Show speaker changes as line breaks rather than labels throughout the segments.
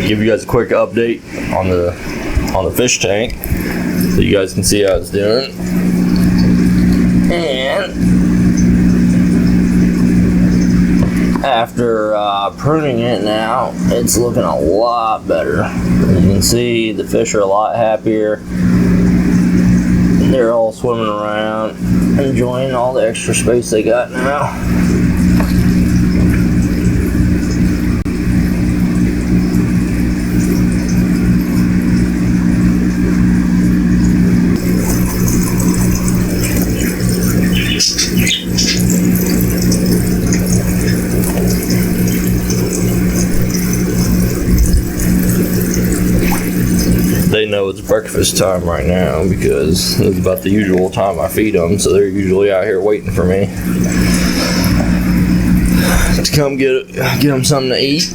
give you guys a quick update on the fish tank so you guys can see how it's doing. And after pruning it now, it's looking a lot better. As you can see, the fish are a lot happier. They're all swimming around, enjoying all the extra space they got now. They know it's breakfast time right now because it's about the usual time I feed them, so they're usually out here waiting for me to come get them something to eat.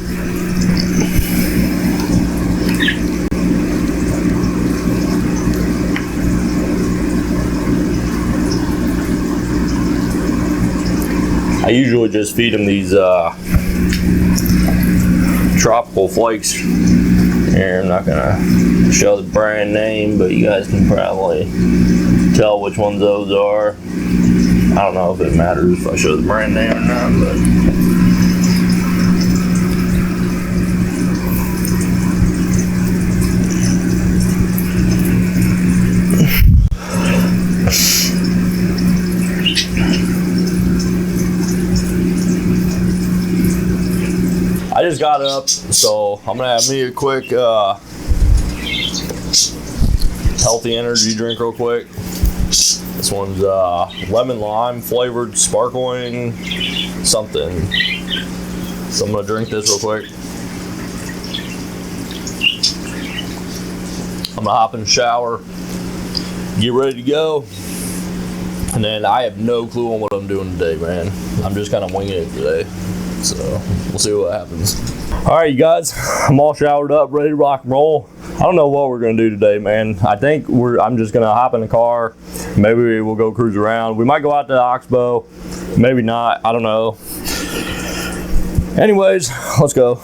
I usually just feed them these tropical flakes. Here, I'm not gonna show the brand name, but you guys can probably tell which ones those are. I don't know if it matters if I show the brand name or not, but I just got up, so I'm gonna have me a quick healthy energy drink real quick. This one's lemon lime flavored sparkling something. So I'm gonna drink this real quick. I'm gonna hop in the shower, get ready to go, and then I have no clue on what I'm doing today, man. I'm just kind of winging it today. So we'll see what happens. All right, you guys, I'm all showered up, ready to rock and roll. I don't know what we're gonna do today, man. I think I'm just gonna hop in the car. Maybe we'll go cruise around. We might go out to the Oxbow, maybe not, I don't know. Anyways, let's go.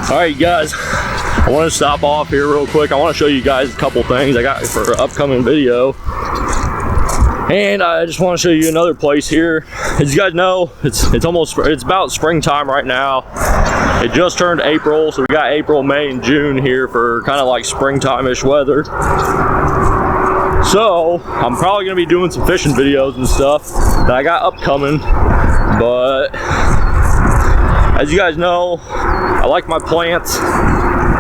All right, guys, I want to stop off here real quick. I want to show you guys a couple things I got for an upcoming video. And I just want to show you another place here. As you guys know, it's about springtime right now. It just turned April, so we got April, May, and June here for kind of like springtime-ish weather. So I'm probably gonna be doing some fishing videos and stuff that I got upcoming. But as you guys know, I like my plants,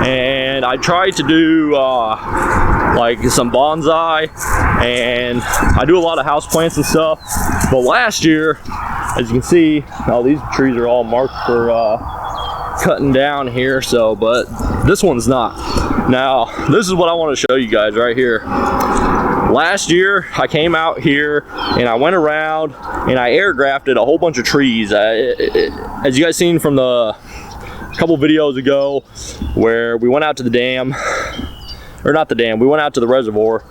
and I tried to do like some bonsai, and I do a lot of house plants and stuff. But last year, as you can see, all these trees are all marked for cutting down here. So, but this one's not. Now, this is what I want to show you guys right here. Last year, I came out here and I went around and I air grafted a whole bunch of trees. As you guys seen from the couple videos ago, where we went out to the dam, or not the dam, we went out to the reservoir.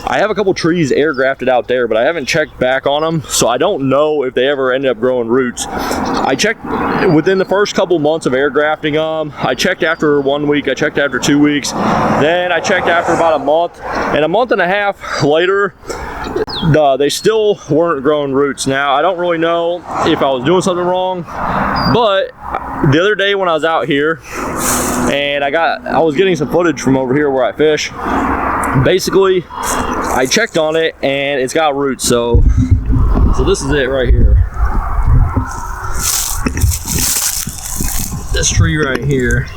I have a couple trees air grafted out there, but I haven't checked back on them, so I don't know if they ever ended up growing roots. I checked within the first couple months of air grafting them. I checked after 1 week, I checked after 2 weeks, then I checked after about a month, and a month and a half later, they still weren't growing roots. Now, I don't really know if I was doing something wrong, but the other day when I was out here and I was getting some footage from over here where I fish, basically I checked on it and it's got roots. So this is it right here. This tree right here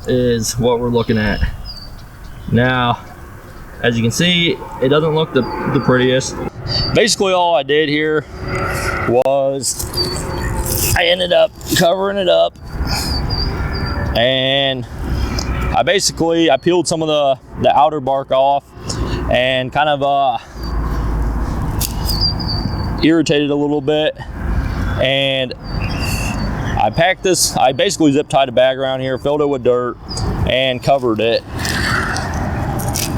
is what we're looking at. Now, as you can see, it doesn't look the prettiest. Basically all I did here was I ended up covering it up, and I peeled some of the outer bark off and kind of irritated a little bit, and I packed this. I basically zip tied a bag around here, filled it with dirt, and covered it.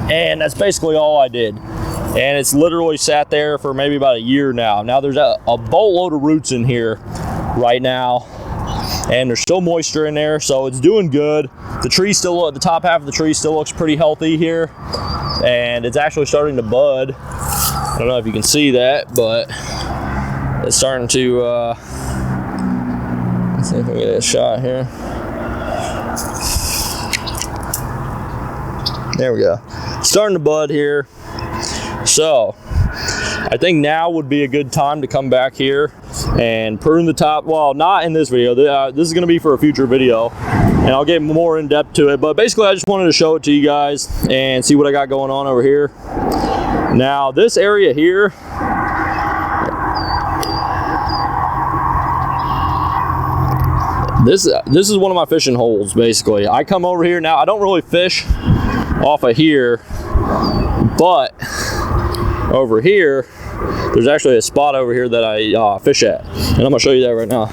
And that's basically all I did. And it's literally sat there for maybe about a year now. Now there's a boatload of roots in here right now, and there's still moisture in there, so it's doing good. The tree still, the top half of the tree still looks pretty healthy here, and it's actually starting to bud. I don't know if you can see that, but it's starting to. Let's see if we can get a shot here. There we go. It's starting to bud here. So I think now would be a good time to come back here and prune the top. Well, not in this video. This is going to be for a future video, and I'll get more in depth to it. But basically, I just wanted to show it to you guys and see what I got going on over here. Now, this area here, this is one of my fishing holes. Basically, I come over here now. I don't really fish off of here, but over here there's actually a spot over here that I fish at, and I'm gonna show you that right now.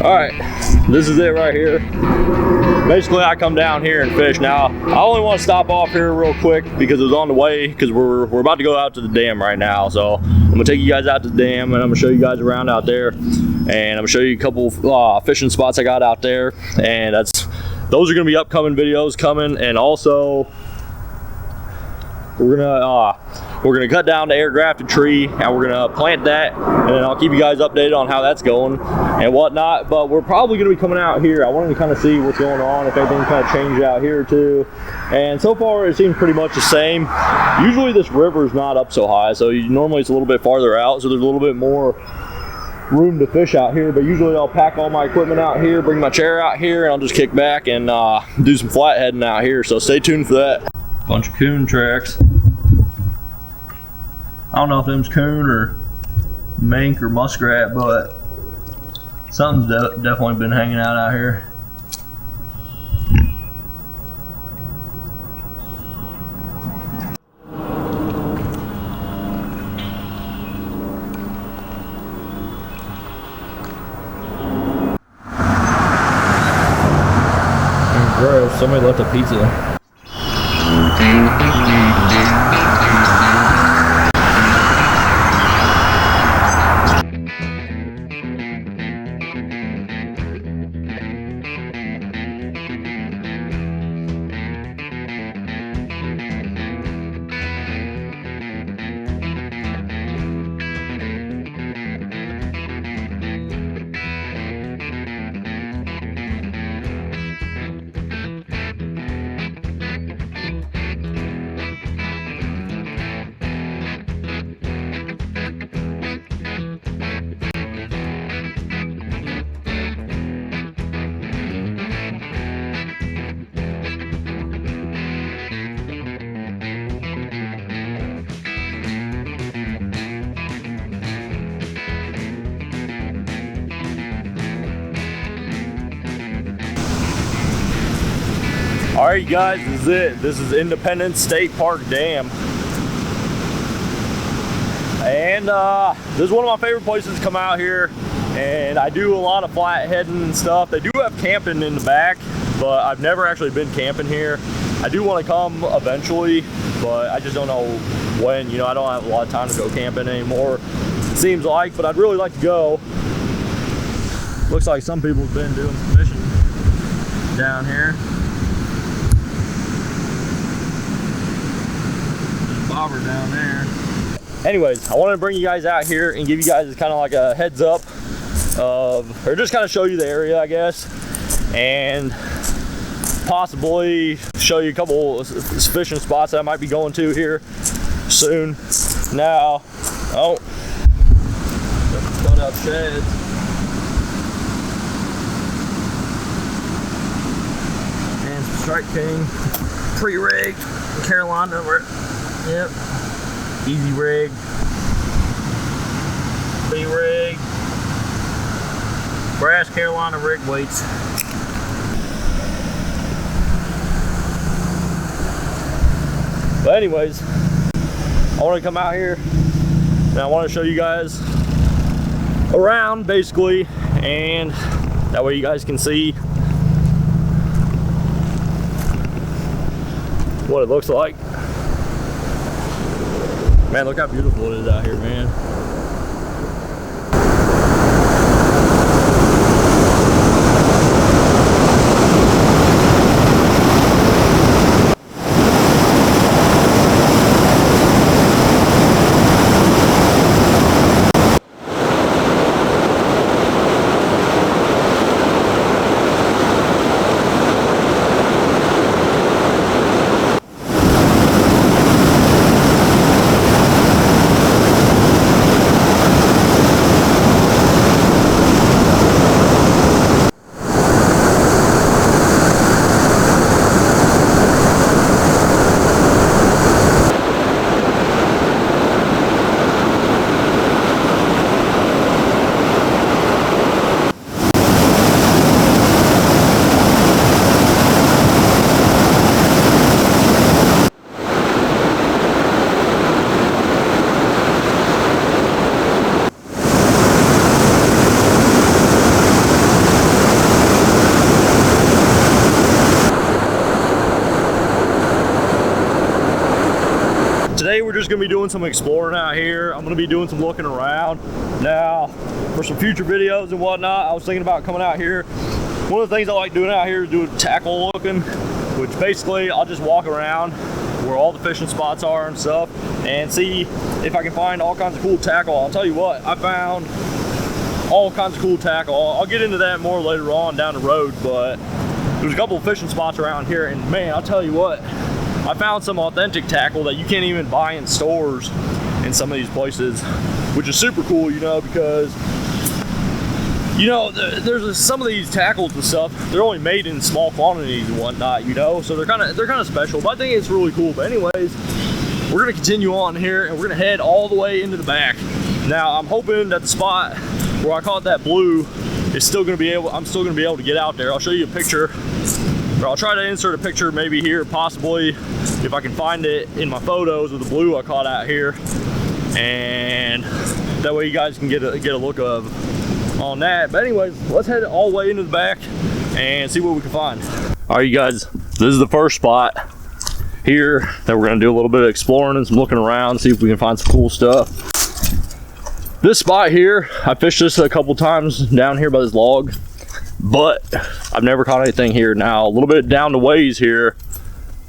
All right, this is it right here. Basically, I come down here and fish. Now, I only want to stop off here real quick because it was on the way, because we're about to go out to the dam right now. So I'm gonna take you guys out to the dam, and I'm gonna show you guys around out there, and I'm gonna show you a couple fishing spots I got out there, and those are gonna be upcoming videos coming. And also, we're gonna cut down the air grafted tree, and we're gonna plant that, and then I'll keep you guys updated on how that's going and whatnot. But we're probably gonna be coming out here. I wanted to kind of see what's going on, if anything kind of changed out here too. And so far it seems pretty much the same. Usually this river is not up so high, so normally it's a little bit farther out, so there's a little bit more room to fish out here. But usually I'll pack all my equipment out here, bring my chair out here, and I'll just kick back and do some flatheading out here. So stay tuned for that. Bunch of coon tracks. I don't know if them's coon or mink or muskrat, but something's definitely been hanging out here. Gross, somebody left a pizza. All right, guys, this is it. This is Independence State Park Dam. And this is one of my favorite places to come out here. and I do a lot of flatheading and stuff. They do have camping in the back, but I've never actually been camping here. I do want to come eventually, but I just don't know when. You know, I don't have a lot of time to go camping anymore, it seems like, but I'd really like to go. Looks like some people have been doing some fishing down here. There's a bobber down there. Anyways, I wanted to bring you guys out here and give you guys kind of like a heads up of, or just kind of show you the area, I guess, and possibly show you a couple fishing spots that I might be going to here soon. Now, oh, cut out sheds. And some Strike King pre-rigged Carolina. Yep. Easy rig, B-rig, brass Carolina rig weights. But anyways, I want to come out here and I want to show you guys around basically, and that way you guys can see what it looks like. Man, look how beautiful it is out here, man. Today we're just gonna be doing some exploring out here. I'm gonna be doing some looking around. Now, for some future videos and whatnot, I was thinking about coming out here. One of the things I like doing out here is doing tackle looking, which basically I'll just walk around where all the fishing spots are and stuff and see if I can find all kinds of cool tackle. I'll tell you what, I found all kinds of cool tackle. I'll get into that more later on down the road, but there's a couple of fishing spots around here, and man, I'll tell you what, I found some authentic tackle that you can't even buy in stores in some of these places, which is super cool, you know, because, you know, there's some of these tackles and stuff, they're only made in small quantities and whatnot, you know, so they're kind of special, but I think it's really cool. But anyways, we're gonna continue on here and we're gonna head all the way into the back. Now, I'm hoping that the spot where I caught that blue is still gonna be able, I'm still gonna be able to get out there. I'll show you a picture. Or I'll try to insert a picture maybe here, possibly, if I can find it in my photos of the blue I caught out here. And that way you guys can get a look of on that. But anyways, let's head all the way into the back and see what we can find. All right, you guys, this is the first spot here that we're gonna do a little bit of exploring and some looking around, see if we can find some cool stuff. This spot here, I fished this a couple times down here by this log, but I've never caught anything here. Now, a little bit down the ways here,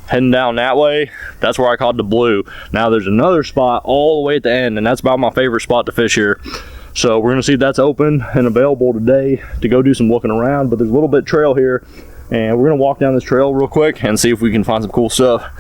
heading down that way, that's where I caught the blue. Now, there's another spot all the way at the end, and that's about my favorite spot to fish here. So we're gonna see if that's open and available today to go do some looking around, but there's a little bit of trail here, and we're gonna walk down this trail real quick and see if we can find some cool stuff.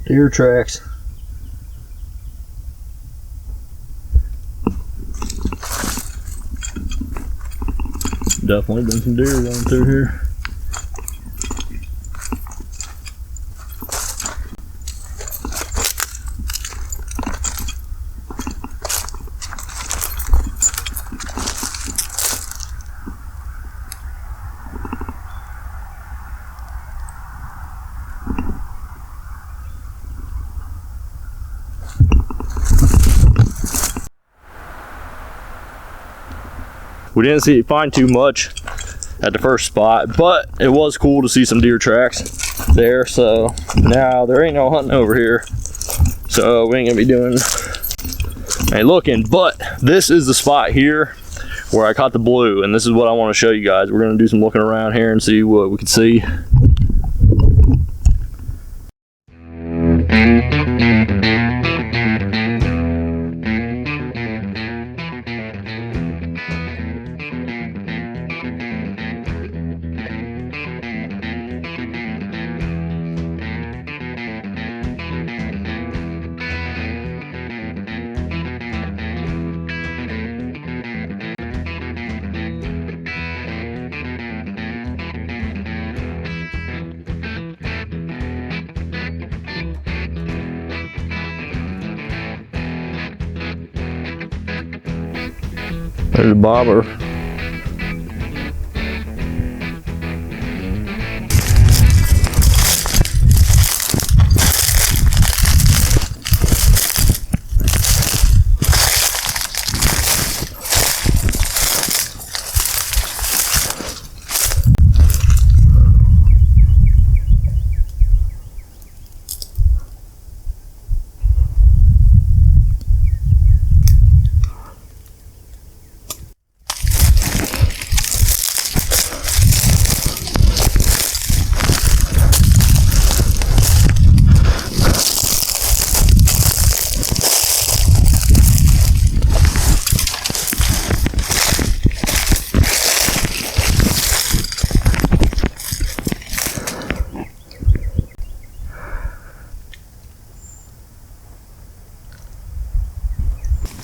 Deer tracks. Definitely been some deer running through here. We didn't find too much at the first spot, but it was cool to see some deer tracks there. So now there ain't no hunting over here, so we ain't gonna be doing any looking. But this is the spot here where I caught the blue, and this is what I want to show you guys. We're gonna do some looking around here and see what we can see. There's a bobber.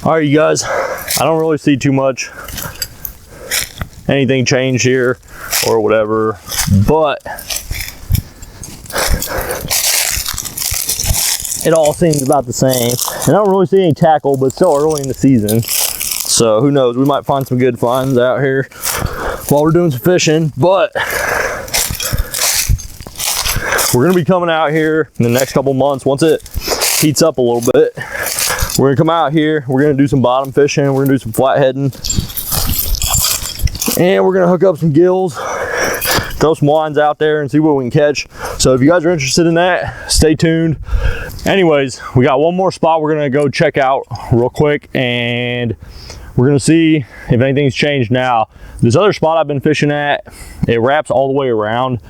All right, you guys, I don't really see too much anything change here or whatever, but it all seems about the same. And I don't really see any tackle, but it's still early in the season, so who knows, we might find some good finds out here while we're doing some fishing. But we're gonna be coming out here in the next couple months once it heats up a little bit. We're gonna come out here, we're gonna do some bottom fishing, we're gonna do some flatheading, and we're gonna hook up some gills, throw some lines out there and see what we can catch. So if you guys are interested in that, stay tuned. Anyways, we got one more spot we're gonna go check out real quick, and we're gonna see if anything's changed now. This other spot I've been fishing at, it wraps all the way around,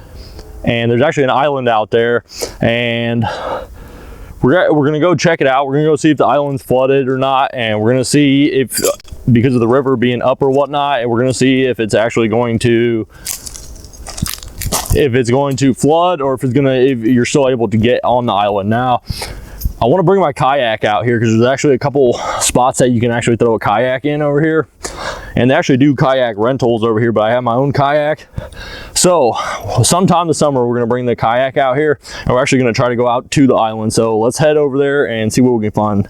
and there's actually an island out there, and we're gonna go check it out. We're gonna go see if the island's flooded or not, and we're gonna see if, because of the river being up or whatnot, and we're gonna see if it's actually going to, flood, or if you're still able to get on the island. Now, I want to bring my kayak out here because there's actually a couple spots that you can actually throw a kayak in over here, and they actually do kayak rentals over here, but I have my own kayak. So sometime this summer we're going to bring the kayak out here, and we're actually going to try to go out to the island. So let's head over there and see what we can find.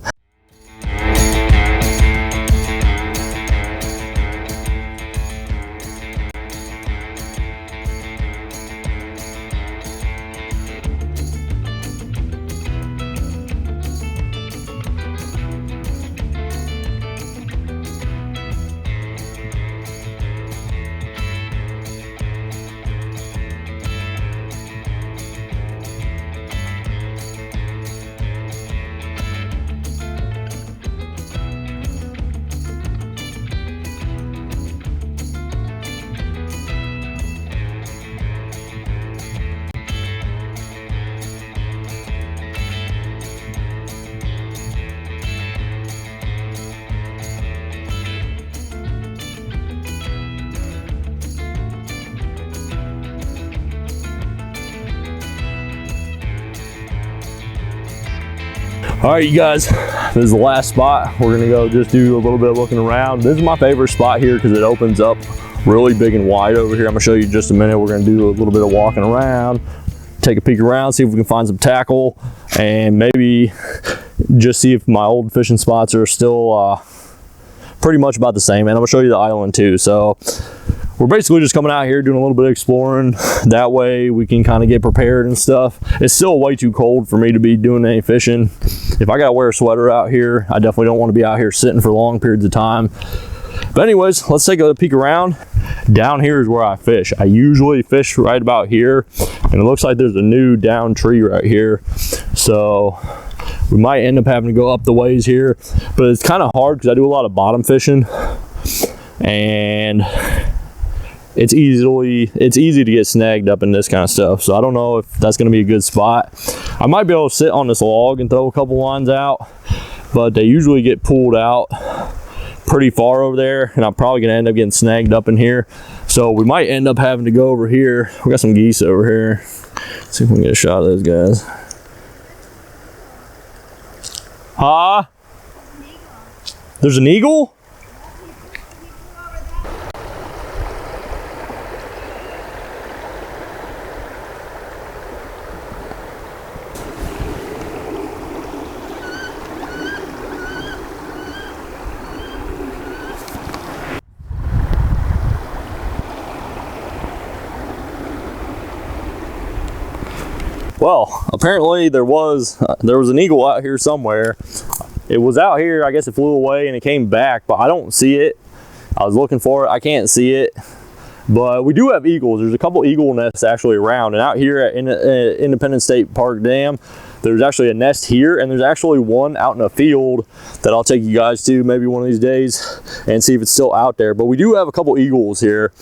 All right, you guys, this is the last spot. We're gonna go just do a little bit of looking around. This is my favorite spot here because it opens up really big and wide over here. I'm gonna show you in just a minute. We're gonna do a little bit of walking around, take a peek around, see if we can find some tackle, and maybe just see if my old fishing spots are still pretty much about the same. And I'm gonna show you the island too. So we're basically just coming out here doing a little bit of exploring. That way we can kind of get prepared and stuff. It's still way too cold for me to be doing any fishing. If I gotta wear a sweater out here, I definitely don't want to be out here sitting for long periods of time. But anyways, let's take a peek around. Down here is where I fish. I usually fish right about here, and it looks like there's a new down tree right here. So we might end up having to go up the ways here, but it's kind of hard because I do a lot of bottom fishing, and it's easy to get snagged up in this kind of stuff. So I don't know if that's going to be a good spot. I might be able to sit on this log and throw a couple lines out, but they usually get pulled out pretty far over there, and I'm probably going to end up getting snagged up in here. So we might end up having to go over here. We got some geese over here. Let's see if we can get a shot of those guys. Huh? There's an eagle? Well, apparently there was an eagle out here somewhere. It was out here, I guess it flew away and it came back, but I don't see it. I was looking for it, I can't see it. But we do have eagles. There's a couple eagle nests actually around, and out here at Independence State Park Dam, there's actually a nest here, and there's actually one out in a field that I'll take you guys to maybe one of these days and see if it's still out there. But we do have a couple eagles here,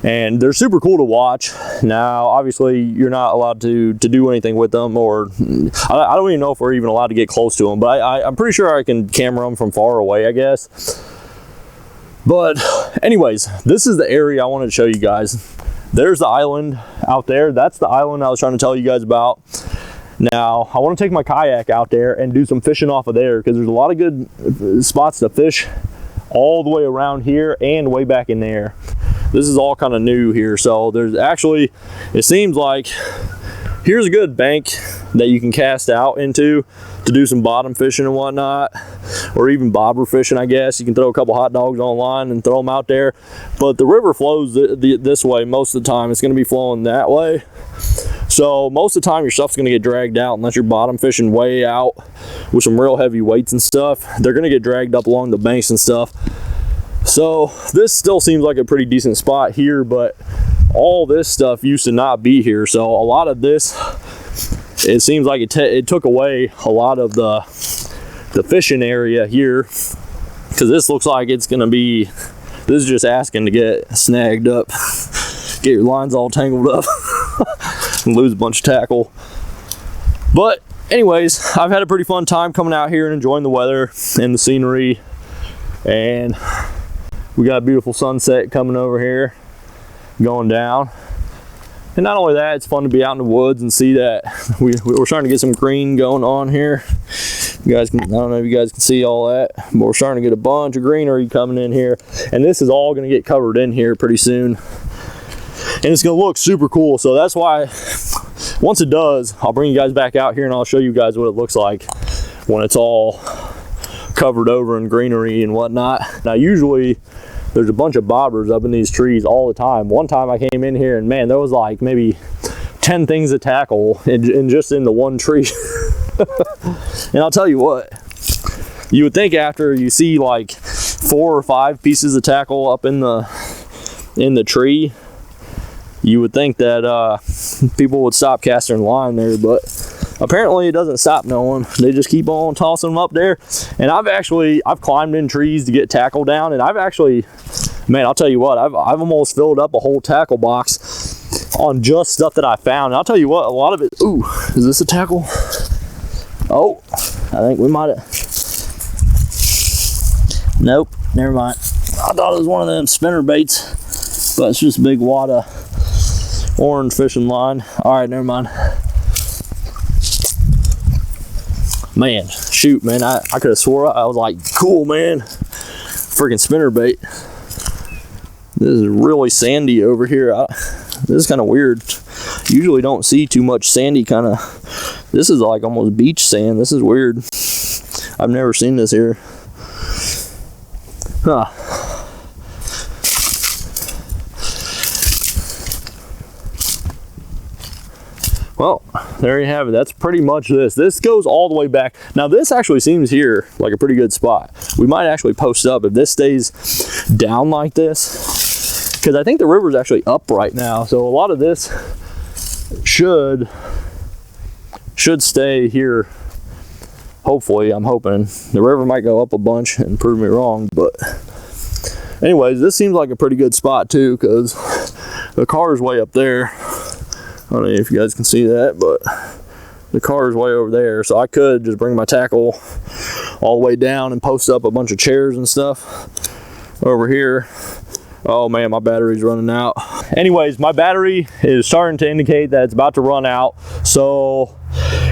and they're super cool to watch. Now, obviously, you're not allowed to do anything with them, or I don't even know if we're even allowed to get close to them, but I'm pretty sure I can camera them from far away, I guess. But anyways, this is the area I wanted to show you guys. There's the island out there. That's the island I was trying to tell you guys about. Now, I want to take my kayak out there and do some fishing off of there, because there's a lot of good spots to fish all the way around here and way back in there. This is all kind of new here. So there's actually, it seems like, here's a good bank that you can cast out into to do some bottom fishing and whatnot, or even bobber fishing, I guess. You can throw a couple hot dogs online and throw them out there. But the river flows this way most of the time. It's going to be flowing that way. So most of the time your stuff's going to get dragged out unless you're bottom fishing way out with some real heavy weights and stuff. They're going to get dragged up along the banks and stuff. So this still seems like a pretty decent spot here, but all this stuff used to not be here. So a lot of this, it seems like it took away a lot of the fishing area here, because this looks like it's gonna be, this is just asking to get snagged up, get your lines all tangled up and lose a bunch of tackle. But anyways, I've had a pretty fun time coming out here and enjoying the weather and the scenery, and we got a beautiful sunset coming over here, going down. And not only that, it's fun to be out in the woods and see that we're starting to get some green going on here. You guys can, I don't know if you guys can see all that, but we're starting to get a bunch of greenery coming in here. And this is all going to get covered in here pretty soon. And it's going to look super cool. So that's why, once it does, I'll bring you guys back out here and I'll show you guys what it looks like when it's all covered over in greenery and whatnot. Now, usually there's a bunch of bobbers up in these trees all the time. One time I came in here and man, there was like maybe 10 things to tackle in just in the one tree. And I'll tell you what, you would think after you see like 4 or 5 pieces of tackle up in the tree, you would think that people would stop casting line there, but apparently it doesn't stop no one. They just keep on tossing them up there. And I've climbed in trees to get tackle down, and I've actually, man, I'll tell you what, I've almost filled up a whole tackle box on just stuff that I found. And I'll tell you what, a lot of it, ooh, is this a tackle? Oh, I think we might have, nope, never mind. I thought it was one of them spinner baits, but it's just a big wad of orange fishing line. All right, never mind. Man, shoot, man, I could have swore I was like, cool, man. Freaking spinnerbait. This is really sandy over here. This is kind of weird. Usually don't see too much sandy kind of. This is like almost beach sand. This is weird. I've never seen this here. Huh. Well, there you have it. That's pretty much this. This goes all the way back. Now this actually seems here like a pretty good spot. We might actually post up if this stays down like this, because I think the river's actually up right now. So a lot of this should stay here. Hopefully, I'm hoping. The river might go up a bunch and prove me wrong, but anyways, this seems like a pretty good spot too, because the car is way up there. I don't know if you guys can see that, but the car is way over there. So I could just bring my tackle all the way down and post up a bunch of chairs and stuff over here. Oh man, my battery's running out. Anyways, my battery is starting to indicate that it's about to run out. So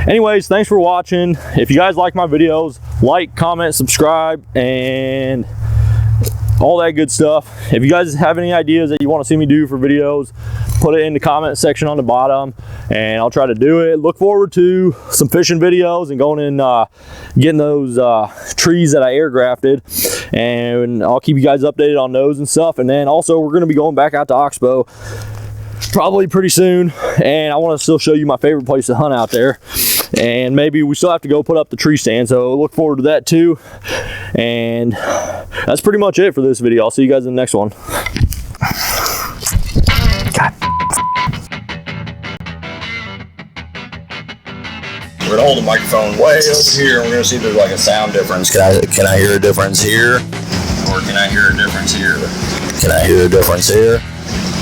anyways, thanks for watching. If you guys like my videos, like, comment, subscribe, and all that good stuff. If you guys have any ideas that you want to see me do for videos, put it in the comment section on the bottom and I'll try to do it. Look forward to some fishing videos and going and getting those trees that I air grafted, and I'll keep you guys updated on those and stuff. And then also we're going to be going back out to Oxbow probably pretty soon, and I want to still show you my favorite place to hunt out there, and maybe we still have to go put up the tree stand, so look forward to that too. And that's pretty much it for this video. I'll see you guys in the next one. God. We're gonna hold the microphone way over here, and we're gonna see if there's like a sound difference. Can I hear a difference here? Or can I hear a difference here? Can I hear a difference here?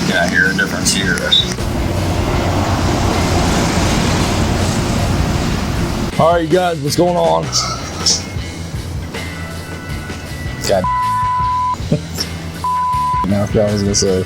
Can I hear a difference here? All right, you guys, what's going on? God. Now I forgot what I was gonna say.